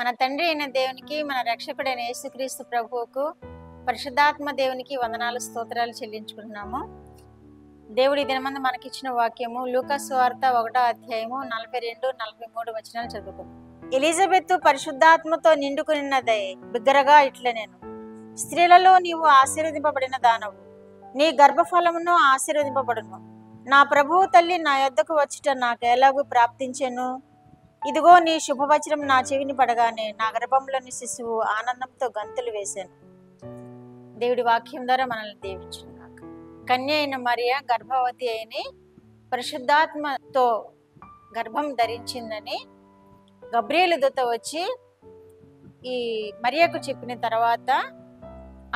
మన తండ్రి అయిన దేవునికి, మన రక్షకుడైన యేసుక్రీస్తు ప్రభువుకు, పరిశుద్ధాత్మ దేవునికి వందనాలు స్తోత్రాలు చెల్లించుకుంటున్నాము. దేవుడి దినమందు మనకిచ్చిన వాక్యము లూకా సువార్త 1వ అధ్యాయము 42-43 వచనాలు చదువుకుందాం. ఎలిజబెత్ పరిశుద్ధాత్మతో నిండుకున్నదై బిగ్గరగా ఇట్లా, నేను స్త్రీలలో నీవు ఆశీర్వదింపబడిన దానవు, నీ గర్భఫలమును ఆశీర్వదింపబడును. నా ప్రభువు తల్లి నా యొద్దకు వచ్చుట నాకు ఎలాగూ ప్రాప్తించెను. ఇదిగో నీ శుభవచనం నా చెవిని పడగానే నా గర్భంలోని శిశువు ఆనందంతో గంతులు వేశాను. దేవుడి వాక్యం ద్వారా మనల్ని దీవించును గాక. కన్య అయిన మరియ గర్భవతి అయిన పరిశుద్ధాత్మతో గర్భం ధరించిందని గబ్రియేలు దూత వచ్చి ఈ మరియకు చెప్పిన తర్వాత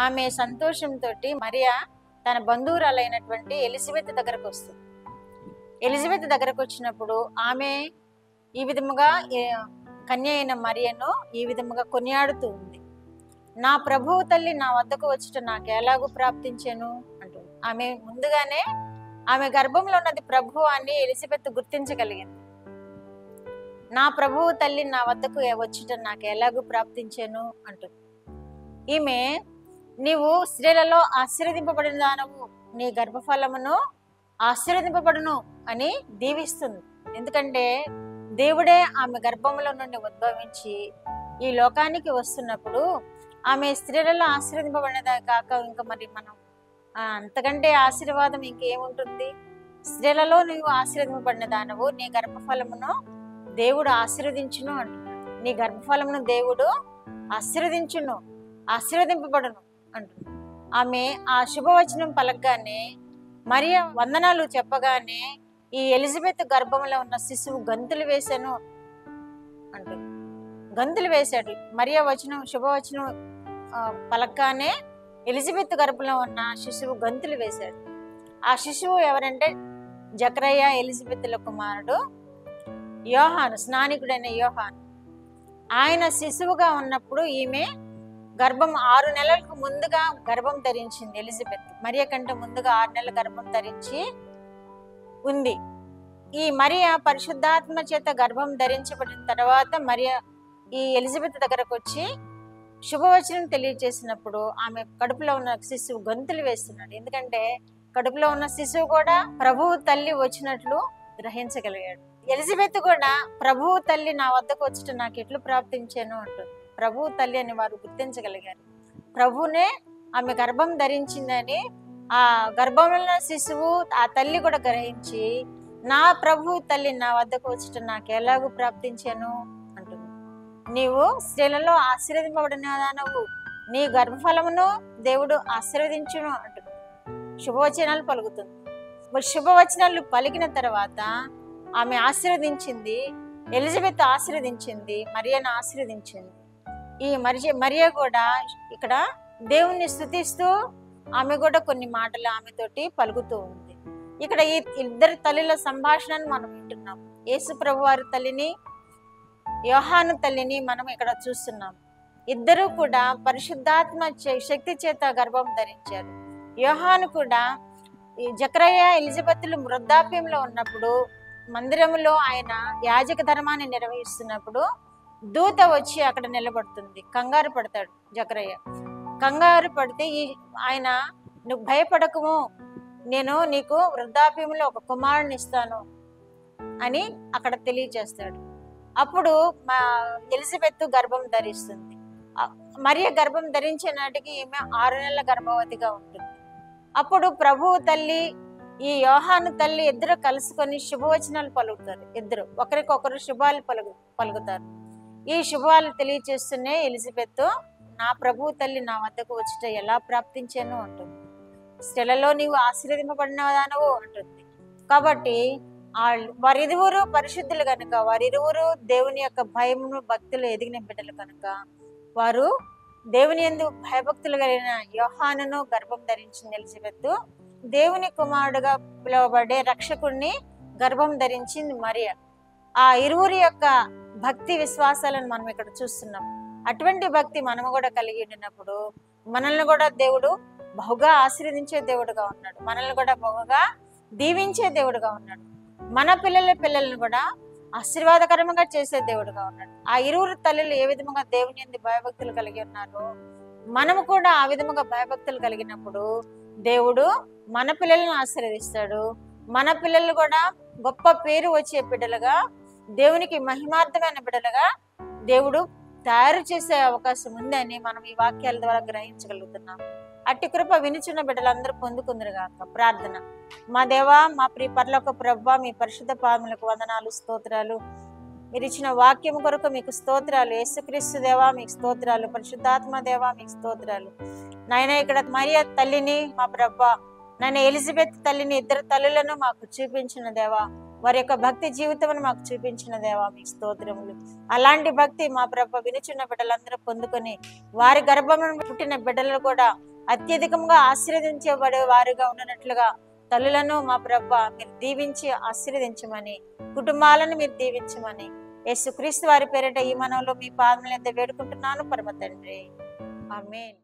ఆమె సంతోషంతో మరియ తన బంధువురాలైనటువంటి ఎలిజబెత్ దగ్గరకు వస్తుంది. ఎలిజబెత్ దగ్గరకు వచ్చినప్పుడు ఆమె ఈ విధముగా కన్య అయిన మరియను ఈ విధముగా కొనియాడుతూ ఉంది. నా ప్రభువు తల్లి నా వద్దకు వచ్చుట నాకు ఎలాగూ ప్రాప్తించాను అంటుంది. ఆమె ముందుగానే ఆమె గర్భంలో ఉన్నది ప్రభువు అని ఎలిజబెత్ గుర్తించగలిగింది. నా ప్రభువు తల్లి నా వద్దకు వచ్చుట నాకు ఎలాగూ ప్రాప్తించాను అంటుంది. ఈమె నీవు స్త్రీలలో ఆశీర్వదింపబడిన దానవు, నీ గర్భఫలమును ఆశీర్వదింపబడును అని దీవిస్తుంది. ఎందుకంటే దేవుడే ఆమె గర్భంలో నుండి ఉద్భవించి ఈ లోకానికి వస్తున్నప్పుడు ఆమె స్త్రీలలో ఆశీర్వదింపబడినదా కాక ఇంకా మరి మనం అంతకంటే ఆశీర్వాదం ఇంకేముంటుంది? స్త్రీలలో నువ్వు ఆశీర్వదింపబడిన దానవు, నీ గర్భఫలమును దేవుడు ఆశీర్వదించును అంటున్నాడు. నీ గర్భఫలమును దేవుడు ఆశీర్వదించును, ఆశీర్వదింపబడును అంటున్నాడు. ఆమె ఆ శుభవచనం పలకగానే మరియ వందనాలు చెప్పగానే ఈ ఎలిజబెత్ గర్భంలో ఉన్న శిశువు గంతులు వేశాను అంటుంది. గంతులు వేశాడు. మరియ వచనం శుభవచనం పలకగానే ఎలిజబెత్ గర్భంలో ఉన్న శిశువు గంతులు వేశాడు. ఆ శిశువు ఎవరంటే జకరయ్య ఎలిజబెత్ల కుమారుడు యోహాను, స్నానికుడైన యోహాను. ఆయన శిశువుగా ఉన్నప్పుడు ఈమె గర్భం 6 నెలలకు ముందుగా గర్భం ధరించింది. ఎలిజబెత్ మరియ కంటే ముందుగా 6 నెలల గర్భం ధరించి ఉంది. ఈ మరియ పరిశుద్ధాత్మ చేత గర్భం ధరించబడిన తర్వాత మరియ ఈ ఎలిజబెత్ దగ్గరకు వచ్చి శుభవచనం తెలియజేసినప్పుడు ఆమె కడుపులో ఉన్న శిశువు గంతులు వేస్తున్నాడు. ఎందుకంటే కడుపులో ఉన్న శిశువు కూడా ప్రభువు తల్లి వచ్చినట్లు గ్రహించగలిగాడు. ఎలిజబెత్ కూడా ప్రభువు తల్లి నా వద్దకు వచ్చుట నాకు ఎట్లు ప్రాప్తించాను అంటుంది. ప్రభువు తల్లి అని వారు గుర్తించగలిగారు. ప్రభువునే ఆమె గర్భం ధరించిందని ఆ గర్భంలో శిశువు ఆ తల్లి కూడా గ్రహించి నా ప్రభు తల్లి నా వద్దకు వచ్చుట నాకు ఎలాగూ ప్రాప్తించాను అంటుంది. నీవు స్త్రీలలో ఆశీర్వదింపబడిన దానవు, నీ గర్భఫలమును దేవుడు ఆశీర్వదించును అంటుంది. శుభవచనాలు పలుకుతుంది. శుభవచనాలు పలికిన తర్వాత ఆమె ఆశీర్వదించింది, ఎలిజబెత్ ఆశీర్వదించింది, మరియను ఆశీర్వదించింది. ఈ మరియ కూడా ఇక్కడ దేవుణ్ణి స్తుతిస్తూ ఆమె కూడా కొన్ని మాటలు ఆమెతోటి పలుకుతూ ఉంది. ఇక్కడ ఈ ఇద్దరు తల్లుల సంభాషణను మనం వింటున్నాం. యేసు ప్రభు వారి తల్లిని, యోహాను తల్లిని మనం ఇక్కడ చూస్తున్నాం. ఇద్దరు కూడా పరిశుద్ధాత్మ శక్తి చేత గర్భం ధరించారు. యోహాను కూడా ఈ జకరయ్య ఎలిజబెత్లు వృద్ధాప్యంలో ఉన్నప్పుడు మందిరంలో ఆయన యాజక ధర్మాన్ని నిర్వహిస్తున్నప్పుడు దూత వచ్చి అక్కడ నిలబడుతుంది. కంగారు పడతాడు జకరయ్య. కంగారు పడితే ఆయన నువ్వు భయపడకము, నేను నీకు వృద్ధాప్యంలో ఒక కుమారుని ఇస్తాను అని అక్కడ తెలియజేస్తాడు. అప్పుడు మా ఎలిజబెత్ గర్భం ధరిస్తుంది. మరియ గర్భం ధరించే నాటికి ఈమె 6 నెలల గర్భవతిగా ఉంటుంది. అప్పుడు ప్రభువు తల్లి ఈ యోహాను తల్లి ఇద్దరు కలుసుకొని శుభవచనాలు పలుకుతారు. ఇద్దరు ఒకరికొకరు శుభాలు పలుకుతారు. ఈ శుభాలు తెలియచేస్తూనే ఎలిజబెత్ నా ప్రభువు తల్లి నా వద్దకు వచ్చుట ఎలా ప్రాప్తించాను అంటుంది. స్త్రీలలో నీవు ఆశీర్వదింపబడిన దానవు అంటుంది. కాబట్టి వారిరువురు పరిశుద్ధులు కనుక, వారిరువురు దేవుని యొక్క భయమును భక్తులు ఎదిగిన బిడ్డలు కనుక వారు దేవుని యందు భయభక్తులు కలిగిన యోహానును గర్భం ధరించింది ఎలిజబెత్. దేవుని కుమారుడుగా పిలువబడే రక్షకుడిని గర్భం ధరించింది మరియ. ఆ ఇరువురి యొక్క భక్తి విశ్వాసాలను మనం ఇక్కడ చూస్తున్నాం. అటువంటి భక్తి మనము కూడా కలిగి ఉండినప్పుడు మనల్ని కూడా దేవుడు బహుగా ఆశీర్వదించే దేవుడుగా ఉన్నాడు. మనల్ని కూడా బహుగా దీవించే దేవుడుగా ఉన్నాడు. మన పిల్లలను కూడా ఆశీర్వాదకరంగా చేసే దేవుడుగా ఉన్నాడు. ఆ ఇరువురు తల్లులు ఏ విధముగా దేవుని యందు భయభక్తులు కలిగి ఉన్నారో మనము కూడా ఆ విధముగా భయభక్తులు కలిగినప్పుడు దేవుడు మన పిల్లలను ఆశీర్వదిస్తాడు. మన పిల్లలు కూడా గొప్ప పేరు వచ్చే బిడ్డలుగా, దేవునికి మహిమార్థమైన బిడ్డలుగా దేవుడు తయారు చేసే అవకాశం ఉందని మనం ఈ వాక్యాల ద్వారా గ్రహించగలుగుతున్నాం. అట్టి కృప వినుచున్న బిడ్డలందరూ పొందుకుందరుగాక. ప్రార్థన. మా దేవా, మా ప్రియ పరలోక ప్రభువా, మీ పరిశుద్ధ పాదములకు వందనాలు, స్తోత్రాలు. మీరు ఇచ్చిన వాక్యం కొరకు మీకు స్తోత్రాలు. యేసుక్రీస్తు దేవా మీకు స్తోత్రాలు. పరిశుద్ధాత్మ దేవా మీకు స్తోత్రాలు. నాయన, ఇక్కడ మరియా తల్లిని మా ప్రభువా, నాయన ఎలిజబెత్ తల్లిని, ఇద్దరు తల్లులను మాకు చూపించిన దేవా, వారి యొక్క భక్తి జీవితమును మాకు చూపించిన దేవా మీకు స్తోత్రములు. అలాంటి భక్తి మా ప్రభు వినుచున్న బిడ్డలందరూ పొందుకొని వారి గర్భమున పుట్టిన బిడ్డలను కూడా అత్యధికంగా ఆశీర్వదించబడే వారిగా ఉన్నట్లుగా తల్లులను మా ప్రభు మీరు దీవించి ఆశీర్వదించమని, కుటుంబాలను మీరు దీవించమని యేసుక్రీస్తు వారి పేరిట ఈ మనవులో మీ పాదముల యొద్ద వేడుకుంటున్నాను పరమ తండ్రి. ఆమేన్.